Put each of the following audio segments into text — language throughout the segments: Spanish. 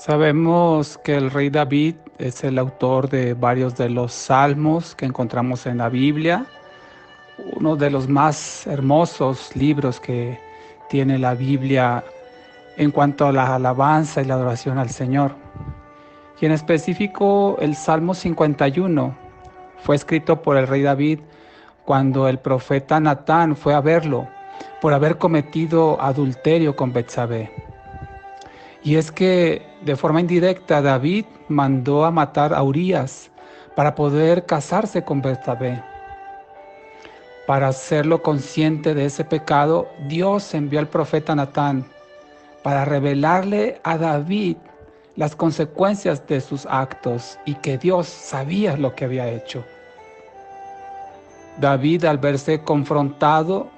Sabemos que el rey David es el autor de varios de los salmos que encontramos en la Biblia, uno de los más hermosos libros que tiene la Biblia en cuanto a la alabanza y la adoración al Señor. Y en específico el Salmo 51 fue escrito por el rey David cuando el profeta Natán fue a verlo por haber cometido adulterio con Betsabé. Y es que de forma indirecta David mandó a matar a Urías para poder casarse con Betsabé. Para hacerlo consciente de ese pecado, Dios envió al profeta Natán para revelarle a David las consecuencias de sus actos y que Dios sabía lo que había hecho. David, al verse confrontado,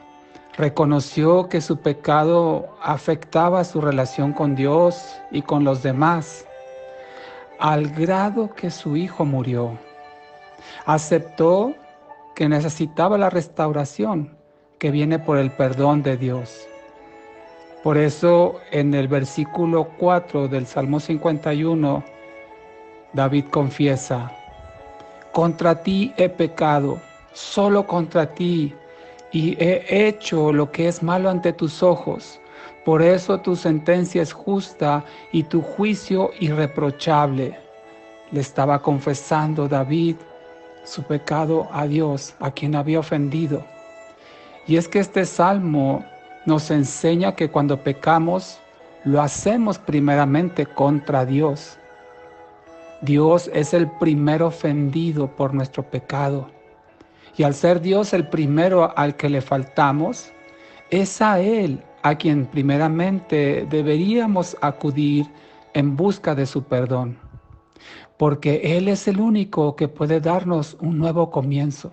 reconoció que su pecado afectaba su relación con Dios y con los demás, al grado que su hijo murió. Aceptó que necesitaba la restauración que viene por el perdón de Dios. Por eso en el versículo 4 del Salmo 51, David confiesa: contra ti he pecado, solo contra ti, y he hecho lo que es malo ante tus ojos. Por eso tu sentencia es justa y tu juicio irreprochable. Le estaba confesando David su pecado a Dios, a quien había ofendido. Y es que este salmo nos enseña que cuando pecamos, lo hacemos primeramente contra Dios. Dios es el primer ofendido por nuestro pecado. Y al ser Dios el primero al que le faltamos, es a Él a quien primeramente deberíamos acudir en busca de su perdón, porque Él es el único que puede darnos un nuevo comienzo.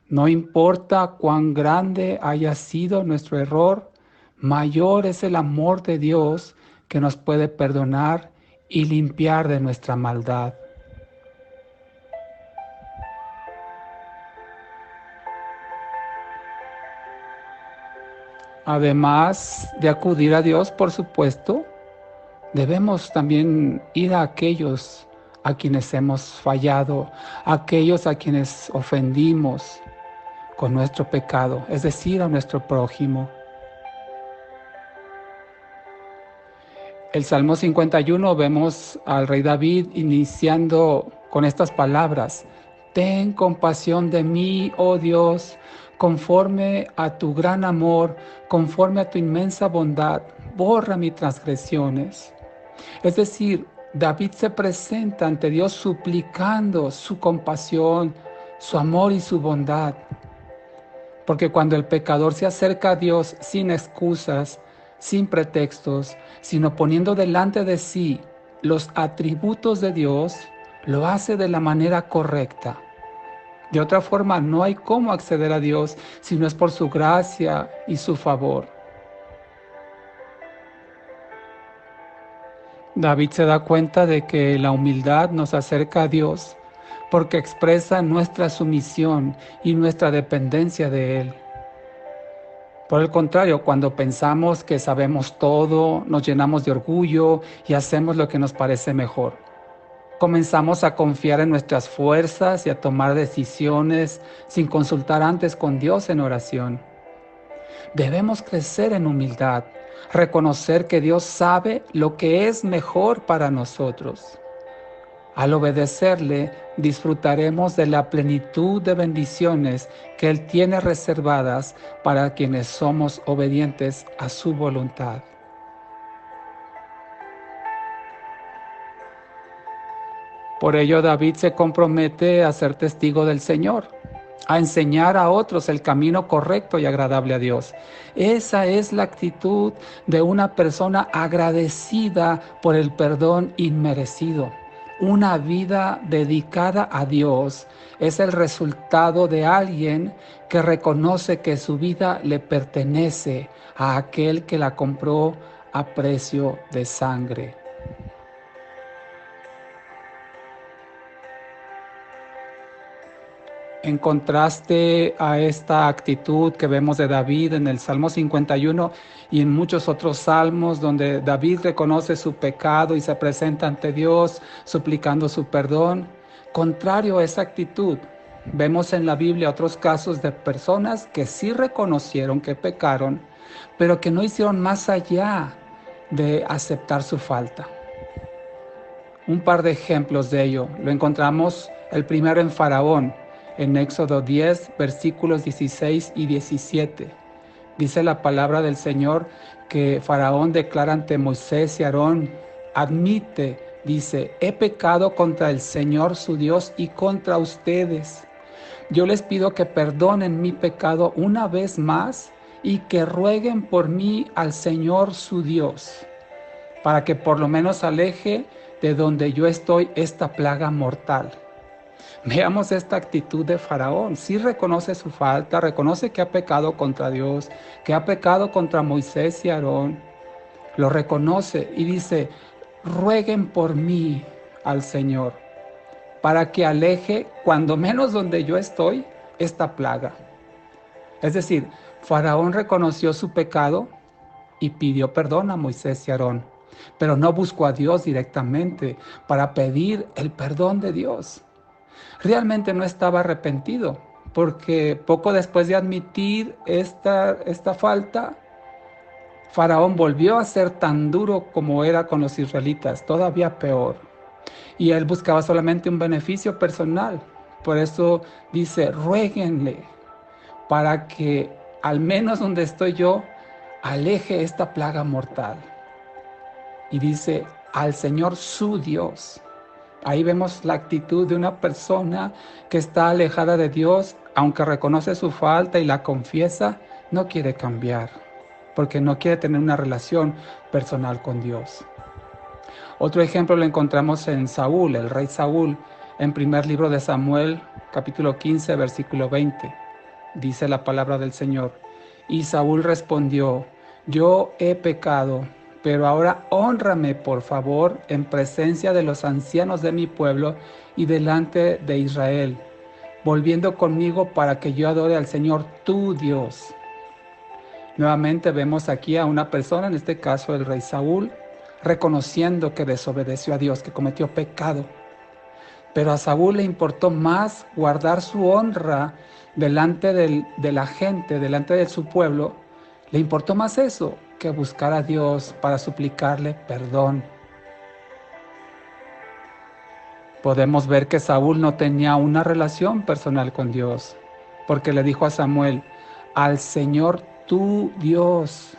No importa cuán grande haya sido nuestro error, mayor es el amor de Dios que nos puede perdonar y limpiar de nuestra maldad. Además de acudir a Dios, por supuesto, debemos también ir a aquellos a quienes hemos fallado, a aquellos a quienes ofendimos con nuestro pecado, es decir, a nuestro prójimo. El Salmo 51 vemos al rey David iniciando con estas palabras: ten compasión de mí, oh Dios, conforme a tu gran amor, conforme a tu inmensa bondad, borra mis transgresiones. Es decir, David se presenta ante Dios suplicando su compasión, su amor y su bondad. Porque cuando el pecador se acerca a Dios sin excusas, sin pretextos, sino poniendo delante de sí los atributos de Dios, lo hace de la manera correcta. De otra forma, no hay cómo acceder a Dios si no es por su gracia y su favor. David se da cuenta de que la humildad nos acerca a Dios porque expresa nuestra sumisión y nuestra dependencia de Él. Por el contrario, cuando pensamos que sabemos todo, nos llenamos de orgullo y hacemos lo que nos parece mejor. Comenzamos a confiar en nuestras fuerzas y a tomar decisiones sin consultar antes con Dios en oración. Debemos crecer en humildad, reconocer que Dios sabe lo que es mejor para nosotros. Al obedecerle, disfrutaremos de la plenitud de bendiciones que Él tiene reservadas para quienes somos obedientes a su voluntad. Por ello, David se compromete a ser testigo del Señor, a enseñar a otros el camino correcto y agradable a Dios. Esa es la actitud de una persona agradecida por el perdón inmerecido. Una vida dedicada a Dios es el resultado de alguien que reconoce que su vida le pertenece a aquel que la compró a precio de sangre. En contraste a esta actitud que vemos de David en el Salmo 51 y en muchos otros salmos donde David reconoce su pecado y se presenta ante Dios suplicando su perdón, contrario a esa actitud, vemos en la Biblia otros casos de personas que sí reconocieron que pecaron, pero que no hicieron más allá de aceptar su falta. Un par de ejemplos de ello lo encontramos el primero en Faraón, en Éxodo 10, versículos 16 y 17. Dice la palabra del Señor que Faraón declara ante Moisés y Aarón, admite, dice, he pecado contra el Señor su Dios y contra ustedes. Yo les pido que perdonen mi pecado una vez más y que rueguen por mí al Señor su Dios, para que por lo menos aleje de donde yo estoy esta plaga mortal. Veamos esta actitud de Faraón. Sí reconoce su falta, reconoce que ha pecado contra Dios, que ha pecado contra Moisés y Aarón. Lo reconoce y dice, rueguen por mí al Señor, para que aleje, cuando menos donde yo estoy, esta plaga. Es decir, Faraón reconoció su pecado y pidió perdón a Moisés y Aarón, pero no buscó a Dios directamente para pedir el perdón de Dios. Realmente no estaba arrepentido, porque poco después de admitir esta falta, Faraón volvió a ser tan duro como era con los israelitas, todavía peor. Y él buscaba solamente un beneficio personal. Por eso dice, ruéguenle para que al menos donde estoy yo, aleje esta plaga mortal. Y dice, al Señor su Dios. Ahí vemos la actitud de una persona que está alejada de Dios, aunque reconoce su falta y la confiesa, no quiere cambiar, porque no quiere tener una relación personal con Dios. Otro ejemplo lo encontramos en Saúl, el rey Saúl, en primer libro de Samuel, capítulo 15, versículo 20. Dice la palabra del Señor. Y Saúl respondió, yo he pecado, pero ahora hónrame, por favor, en presencia de los ancianos de mi pueblo y delante de Israel, volviendo conmigo para que yo adore al Señor tu Dios. Nuevamente vemos aquí a una persona, en este caso el rey Saúl, reconociendo que desobedeció a Dios, que cometió pecado. Pero a Saúl le importó más guardar su honra delante de la gente, delante de su pueblo. Le importó más eso que buscar a Dios para suplicarle perdón. Podemos ver que Saúl no tenía una relación personal con Dios, porque le dijo a Samuel, al Señor tu Dios.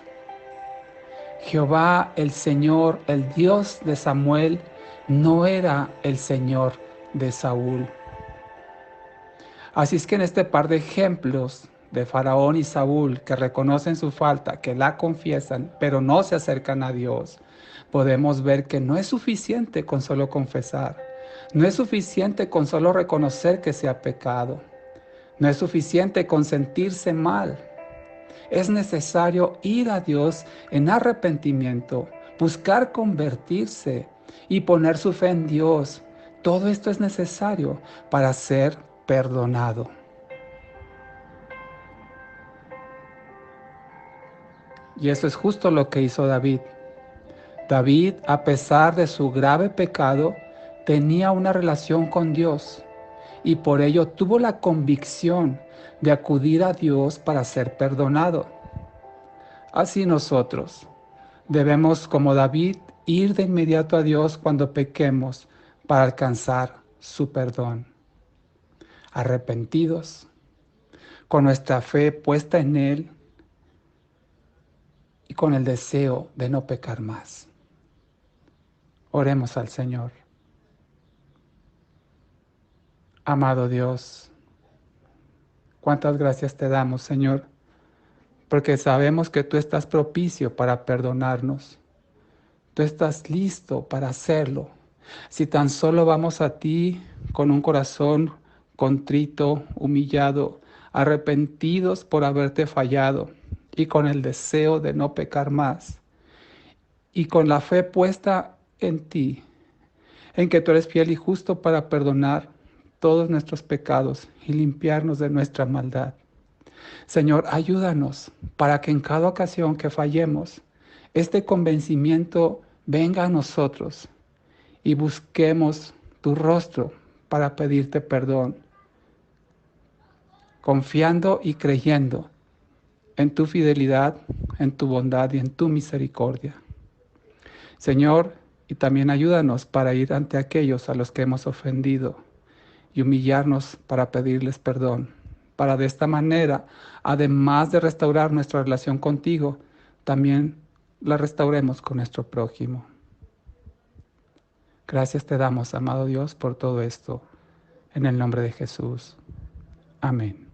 Jehová el Señor, el Dios de Samuel, no era el Señor de Saúl. Así es que en este par de ejemplos de Faraón y Saúl que reconocen su falta, que la confiesan, pero no se acercan a Dios, podemos ver que no es suficiente con solo confesar, no es suficiente con solo reconocer que se ha pecado, no es suficiente con sentirse mal. Es necesario ir a Dios en arrepentimiento, buscar convertirse y poner su fe en Dios. Todo esto es necesario para ser perdonado. Y eso es justo lo que hizo David. David, a pesar de su grave pecado, tenía una relación con Dios y por ello tuvo la convicción de acudir a Dios para ser perdonado. Así nosotros debemos, como David, ir de inmediato a Dios cuando pequemos para alcanzar su perdón. Arrepentidos, con nuestra fe puesta en Él y con el deseo de no pecar más. Oremos al Señor. Amado Dios, cuántas gracias te damos, Señor, porque sabemos que tú estás propicio para perdonarnos. Tú estás listo para hacerlo. Si tan solo vamos a ti con un corazón contrito, humillado, arrepentidos por haberte fallado y con el deseo de no pecar más y con la fe puesta en ti, en que tú eres fiel y justo para perdonar, todos nuestros pecados y limpiarnos de nuestra maldad. Señor, ayúdanos para que en cada ocasión que fallemos, este convencimiento venga a nosotros y busquemos tu rostro para pedirte perdón, confiando y creyendo en tu fidelidad, en tu bondad y en tu misericordia. Señor, y también ayúdanos para ir ante aquellos a los que hemos ofendido y humillarnos para pedirles perdón, para de esta manera, además de restaurar nuestra relación contigo, también la restauremos con nuestro prójimo. Gracias te damos, amado Dios, por todo esto, en el nombre de Jesús. Amén.